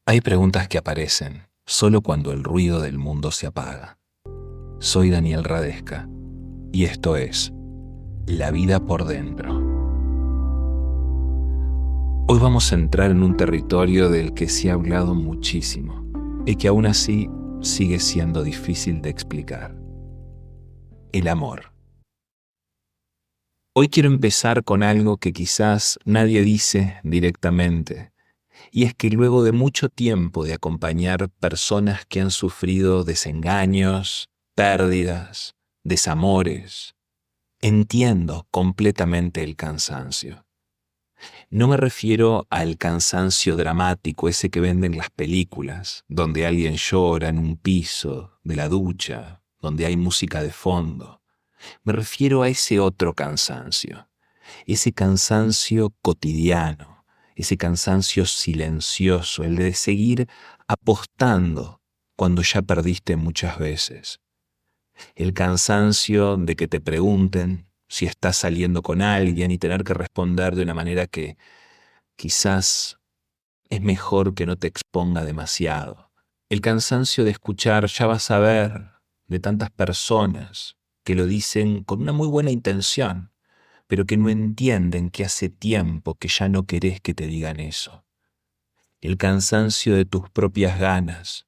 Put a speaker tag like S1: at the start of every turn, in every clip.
S1: Hay preguntas que aparecen solo cuando el ruido del mundo se apaga. Soy Daniel Radesca y esto es La vida por dentro. Hoy vamos a entrar en un territorio del que se ha hablado muchísimo y que aún así sigue siendo difícil de explicar. El amor. Hoy quiero empezar con algo que quizás nadie dice directamente, y es que luego de mucho tiempo de acompañar personas que han sufrido desengaños, pérdidas, desamores, entiendo completamente el cansancio. No me refiero al cansancio dramático, ese que venden las películas, donde alguien llora en un piso de la ducha, donde hay música de fondo. Me refiero a ese otro cansancio, ese cansancio cotidiano, ese cansancio silencioso, el de seguir apostando cuando ya perdiste muchas veces. El cansancio de que te pregunten si estás saliendo con alguien y tener que responder de una manera que quizás es mejor que no te exponga demasiado. El cansancio de escuchar "ya vas a ver" de tantas personas que lo dicen con una muy buena intención, pero que no entienden que hace tiempo que ya no querés que te digan eso. El cansancio de tus propias ganas,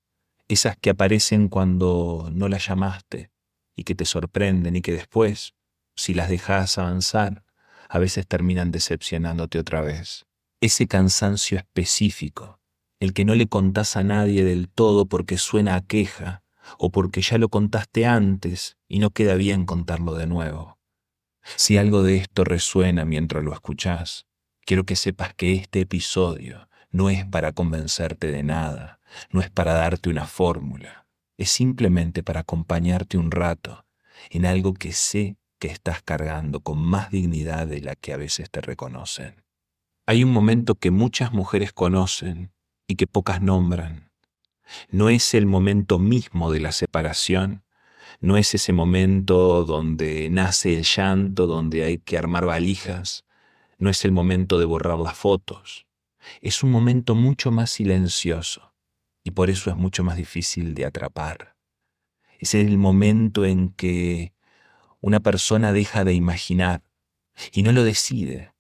S1: esas que aparecen cuando no las llamaste y que te sorprenden y que después, si las dejás avanzar, a veces terminan decepcionándote otra vez. Ese cansancio específico, el que no le contás a nadie del todo porque suena a queja o porque ya lo contaste antes y no queda bien contarlo de nuevo. Si algo de esto resuena mientras lo escuchás, quiero que sepas que este episodio no es para convencerte de nada, no es para darte una fórmula, es simplemente para acompañarte un rato en algo que sé que estás cargando con más dignidad de la que a veces te reconocen. Hay un momento que muchas mujeres conocen y que pocas nombran. No es el momento mismo de la separación, no es ese momento donde nace el llanto, donde hay que armar valijas, no es el momento de borrar las fotos. Es un momento mucho más silencioso y por eso es mucho más difícil de atrapar. Es el momento en que una persona deja de imaginar y no lo decide,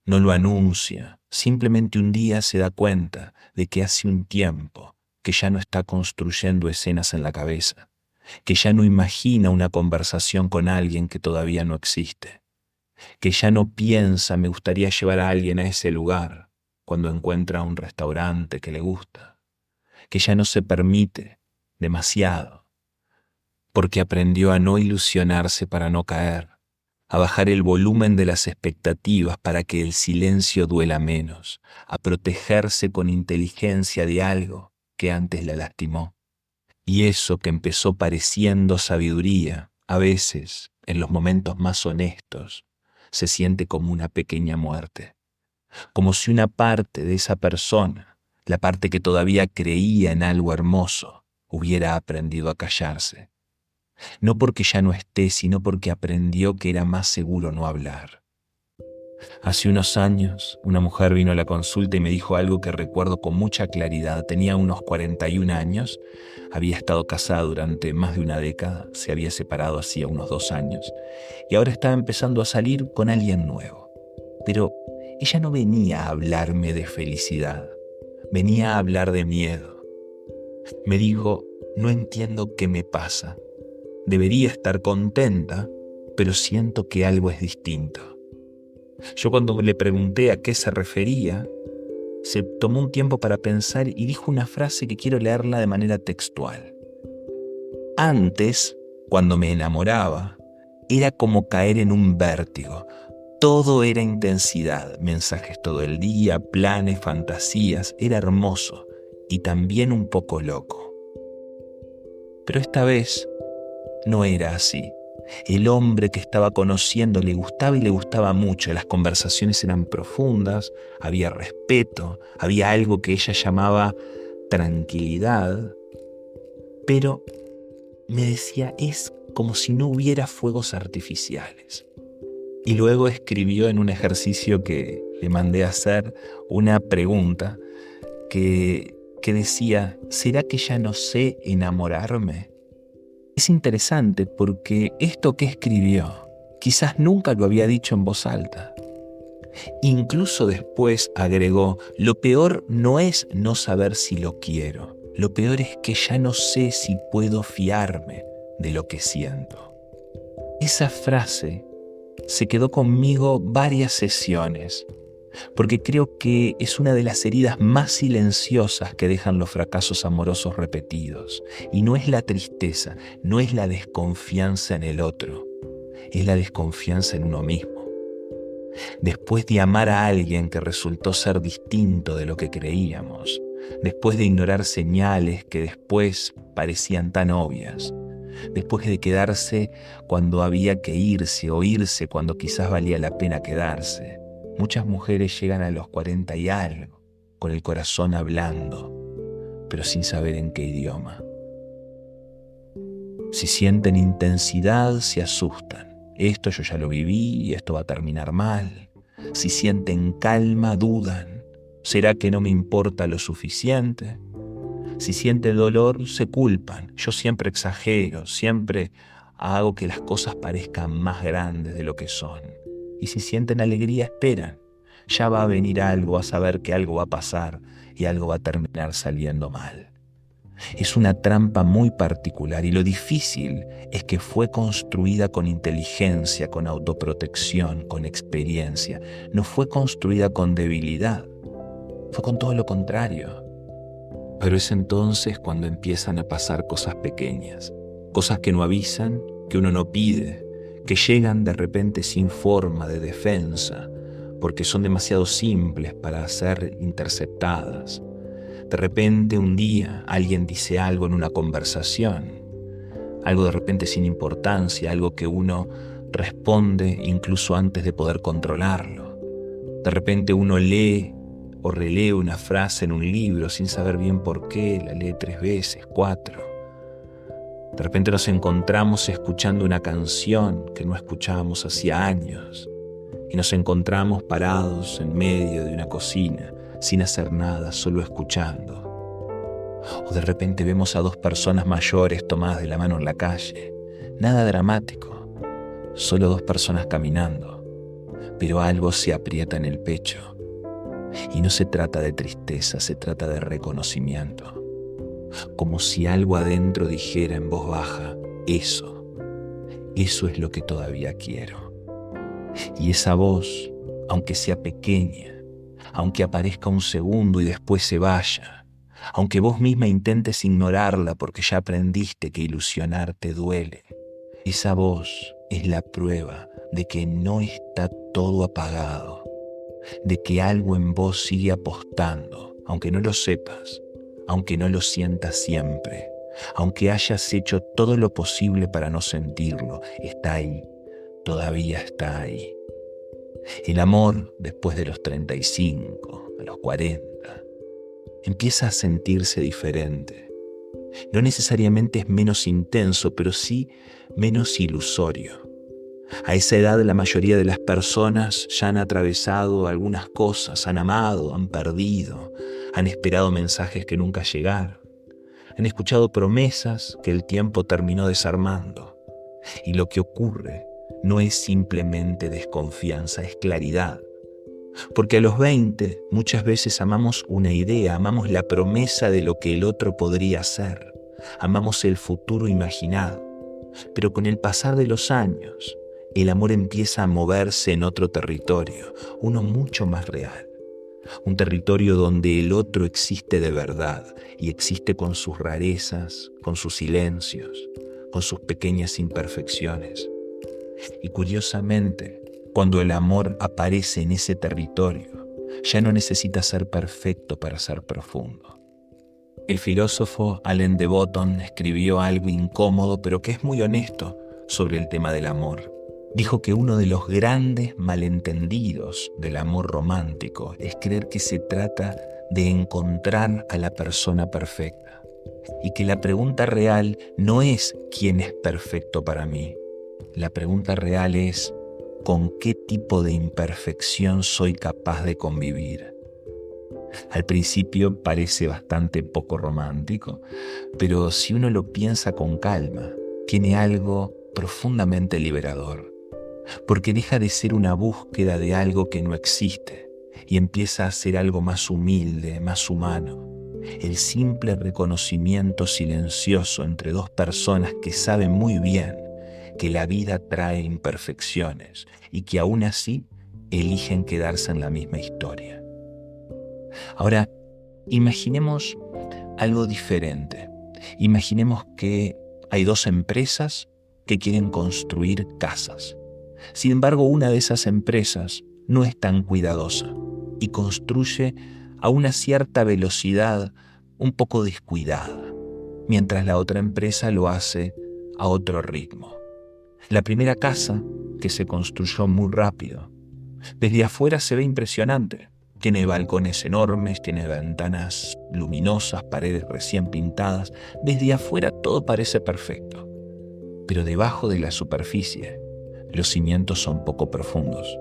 S1: no lo anuncia, simplemente un día se da cuenta de que hace un tiempo que ya no está construyendo escenas en la cabeza, que ya no imagina una conversación con alguien que todavía no existe, que ya no piensa "me gustaría llevar a alguien a ese lugar" cuando encuentra un restaurante que le gusta, que ya no se permite demasiado, porque aprendió a no ilusionarse para no caer, a bajar el volumen de las expectativas para que el silencio duela menos, a protegerse con inteligencia de algo que antes la lastimó. Y eso que empezó pareciendo sabiduría, a veces, en los momentos más honestos, se siente como una pequeña muerte. Como si una parte de esa persona, la parte que todavía creía en algo hermoso, hubiera aprendido a callarse. No porque ya no esté, sino porque aprendió que era más seguro no hablar. Hace unos años, una mujer vino a la consulta y me dijo algo que recuerdo con mucha claridad. Tenía unos 41 años, había estado casada durante más de una década, se había separado hacía unos 2 años y ahora estaba empezando a salir con alguien nuevo. Pero ella no venía a hablarme de felicidad, venía a hablar de miedo. Me dijo, no entiendo qué me pasa. Debería estar contenta, pero siento que algo es distinto. Yo cuando le pregunté a qué se refería, se tomó un tiempo para pensar y dijo una frase que quiero leerla de manera textual. Antes, cuando me enamoraba, era como caer en un vértigo. Todo era intensidad, mensajes todo el día, planes, fantasías, era hermoso y también un poco loco. Pero esta vez no era así. El hombre que estaba conociendo le gustaba y le gustaba mucho. Las conversaciones eran profundas, había respeto, había algo que ella llamaba tranquilidad. Pero me decía, es como si no hubiera fuegos artificiales. Y luego escribió en un ejercicio que le mandé a hacer una pregunta que que decía, ¿será que ya no sé enamorarme? Es interesante porque esto que escribió quizás nunca lo había dicho en voz alta. Incluso después agregó, lo peor no es no saber si lo quiero, lo peor es que ya no sé si puedo fiarme de lo que siento. Esa frase se quedó conmigo varias sesiones, porque creo que es una de las heridas más silenciosas que dejan los fracasos amorosos repetidos. Y no es la tristeza, no es la desconfianza en el otro, es la desconfianza en uno mismo. Después de amar a alguien que resultó ser distinto de lo que creíamos, después de ignorar señales que después parecían tan obvias, después de quedarse cuando había que irse o irse cuando quizás valía la pena quedarse, muchas mujeres llegan a los 40 y algo, con el corazón hablando, pero sin saber en qué idioma. Si sienten intensidad, se asustan. Esto yo ya lo viví y esto va a terminar mal. Si sienten calma, dudan. ¿Será que no me importa lo suficiente? Si sienten dolor, se culpan. Yo siempre exagero, siempre hago que las cosas parezcan más grandes de lo que son. Y si sienten alegría, esperan. Ya va a venir algo, a saber que algo va a pasar y algo va a terminar saliendo mal. Es una trampa muy particular y lo difícil es que fue construida con inteligencia, con autoprotección, con experiencia. No fue construida con debilidad, fue con todo lo contrario. Pero es entonces cuando empiezan a pasar cosas pequeñas, cosas que no avisan, que uno no pide, que llegan de repente sin forma de defensa, porque son demasiado simples para ser interceptadas. De repente un día alguien dice algo en una conversación, algo de repente sin importancia, algo que uno responde incluso antes de poder controlarlo. De repente uno lee o relee una frase en un libro sin saber bien por qué, la lee 3 veces, 4. De repente nos encontramos escuchando una canción que no escuchábamos hacía años y nos encontramos parados en medio de una cocina sin hacer nada, solo escuchando. O de repente vemos a 2 personas mayores tomadas de la mano en la calle. Nada dramático, solo 2 personas caminando, pero algo se aprieta en el pecho. Y no se trata de tristeza, se trata de reconocimiento. Como si algo adentro dijera en voz baja, eso es lo que todavía quiero. Y esa voz, aunque sea pequeña, aunque aparezca un segundo y después se vaya, aunque vos misma intentes ignorarla porque ya aprendiste que ilusionarte duele, esa voz es la prueba de que no está todo apagado, de que algo en vos sigue apostando, aunque no lo sepas, aunque no lo sientas siempre, aunque hayas hecho todo lo posible para no sentirlo, está ahí, todavía está ahí. El amor, después de los 35, a los 40, empieza a sentirse diferente. No necesariamente es menos intenso, pero sí menos ilusorio. A esa edad la mayoría de las personas ya han atravesado algunas cosas, han amado, han perdido, han esperado mensajes que nunca llegaron, han escuchado promesas que el tiempo terminó desarmando. Y lo que ocurre no es simplemente desconfianza, es claridad. Porque a los 20 muchas veces amamos una idea, amamos la promesa de lo que el otro podría ser, amamos el futuro imaginado. Pero con el pasar de los años, el amor empieza a moverse en otro territorio, uno mucho más real. Un territorio donde el otro existe de verdad y existe con sus rarezas, con sus silencios, con sus pequeñas imperfecciones. Y curiosamente, cuando el amor aparece en ese territorio, ya no necesita ser perfecto para ser profundo. El filósofo Alain de Botton escribió algo incómodo, pero que es muy honesto sobre el tema del amor. Dijo que uno de los grandes malentendidos del amor romántico es creer que se trata de encontrar a la persona perfecta y que la pregunta real no es ¿quién es perfecto para mí? La pregunta real es ¿con qué tipo de imperfección soy capaz de convivir? Al principio parece bastante poco romántico, pero si uno lo piensa con calma, tiene algo profundamente liberador, porque deja de ser una búsqueda de algo que no existe y empieza a ser algo más humilde, más humano. El simple reconocimiento silencioso entre dos personas que saben muy bien que la vida trae imperfecciones y que aún así eligen quedarse en la misma historia. Ahora, imaginemos algo diferente. Imaginemos que hay dos empresas que quieren construir casas. Sin embargo, una de esas empresas no es tan cuidadosa y construye a una cierta velocidad un poco descuidada, mientras la otra empresa lo hace a otro ritmo. La primera casa, que se construyó muy rápido, desde afuera se ve impresionante. Tiene balcones enormes, tiene ventanas luminosas, paredes recién pintadas. Desde afuera todo parece perfecto. Pero debajo de la superficie, los cimientos son poco profundos.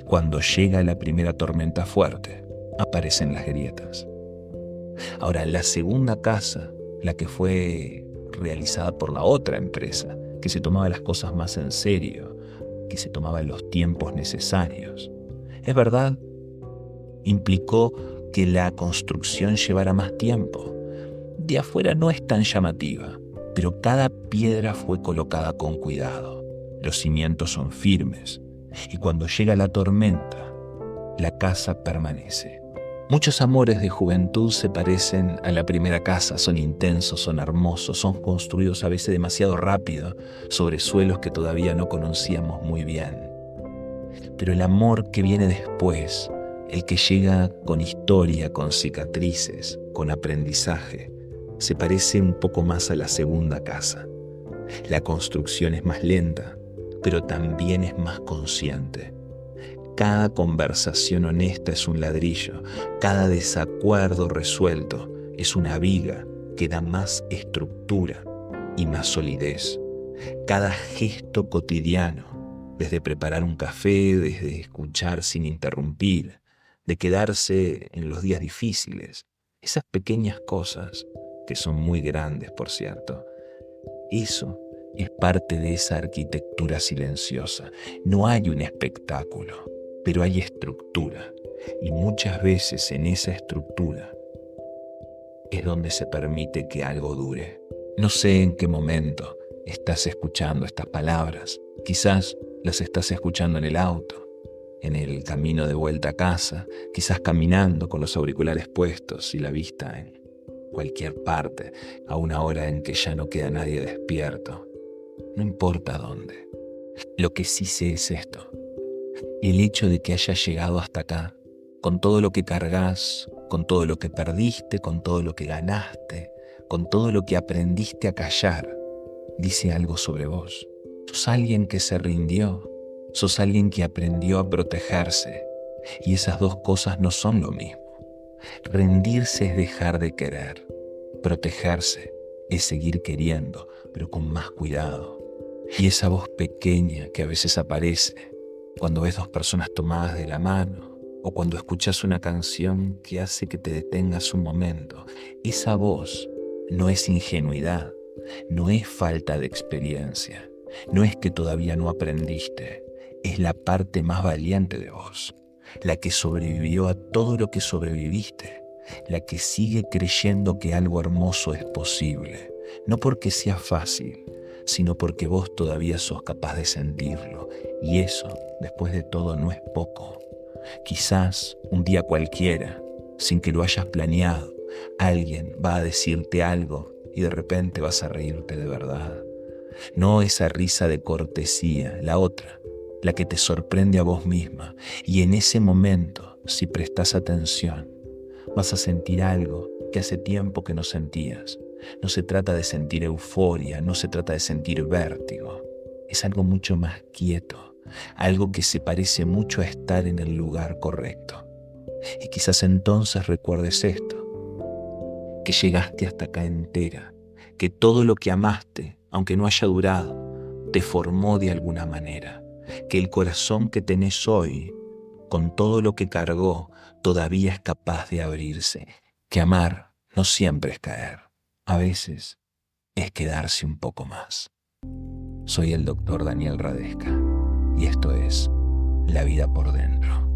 S1: Cuando llega la primera tormenta fuerte, aparecen las grietas. Ahora, la segunda casa, la que fue realizada por la otra empresa, que se tomaba las cosas más en serio, que se tomaba los tiempos necesarios, es verdad, implicó que la construcción llevara más tiempo. De afuera no es tan llamativa, pero cada piedra fue colocada con cuidado. Los cimientos son firmes y cuando llega la tormenta, la casa permanece. Muchos amores de juventud se parecen a la primera casa, son intensos, son hermosos, son construidos a veces demasiado rápido sobre suelos que todavía no conocíamos muy bien. Pero el amor que viene después, el que llega con historia, con cicatrices, con aprendizaje, se parece un poco más a la segunda casa. La construcción es más lenta, pero también es más consciente. Cada conversación honesta es un ladrillo, cada desacuerdo resuelto es una viga que da más estructura y más solidez. Cada gesto cotidiano, desde preparar un café, desde escuchar sin interrumpir, de quedarse en los días difíciles, esas pequeñas cosas, que son muy grandes por cierto, eso es parte de esa arquitectura silenciosa. No hay un espectáculo, pero hay estructura, y muchas veces en esa estructura es donde se permite que algo dure. No sé en qué momento estás escuchando estas palabras, quizás las estás escuchando en el auto, en el camino de vuelta a casa, quizás caminando con los auriculares puestos y la vista en cualquier parte, a una hora en que ya no queda nadie despierto. No importa dónde. Lo que sí sé es esto: el hecho de que hayas llegado hasta acá, con todo lo que cargas, con todo lo que perdiste, con todo lo que ganaste, con todo lo que aprendiste a callar, dice algo sobre vos. Sos alguien que se rindió, sos alguien que aprendió a protegerse, y esas dos cosas no son lo mismo. Rendirse es dejar de querer, protegerse es seguir queriendo, pero con más cuidado. Y esa voz pequeña que a veces aparece cuando ves dos personas tomadas de la mano o cuando escuchas una canción que hace que te detengas un momento, esa voz no es ingenuidad, no es falta de experiencia, no es que todavía no aprendiste, es la parte más valiente de vos, la que sobrevivió a todo lo que sobreviviste, la que sigue creyendo que algo hermoso es posible, no porque sea fácil, sino porque vos todavía sos capaz de sentirlo, y eso, después de todo, no es poco. Quizás un día cualquiera, sin que lo hayas planeado, alguien va a decirte algo y de repente vas a reírte de verdad. No esa risa de cortesía, la otra, la que te sorprende a vos misma, y en ese momento, si prestas atención, vas a sentir algo que hace tiempo que no sentías. No se trata de sentir euforia, no se trata de sentir vértigo. Es algo mucho más quieto, algo que se parece mucho a estar en el lugar correcto. Y quizás entonces recuerdes esto, que llegaste hasta acá entera, que todo lo que amaste, aunque no haya durado, te formó de alguna manera, que el corazón que tenés hoy, con todo lo que cargó, todavía es capaz de abrirse, que amar no siempre es caer, a veces es quedarse un poco más. Soy el doctor Daniel Radesca y esto es La vida por dentro.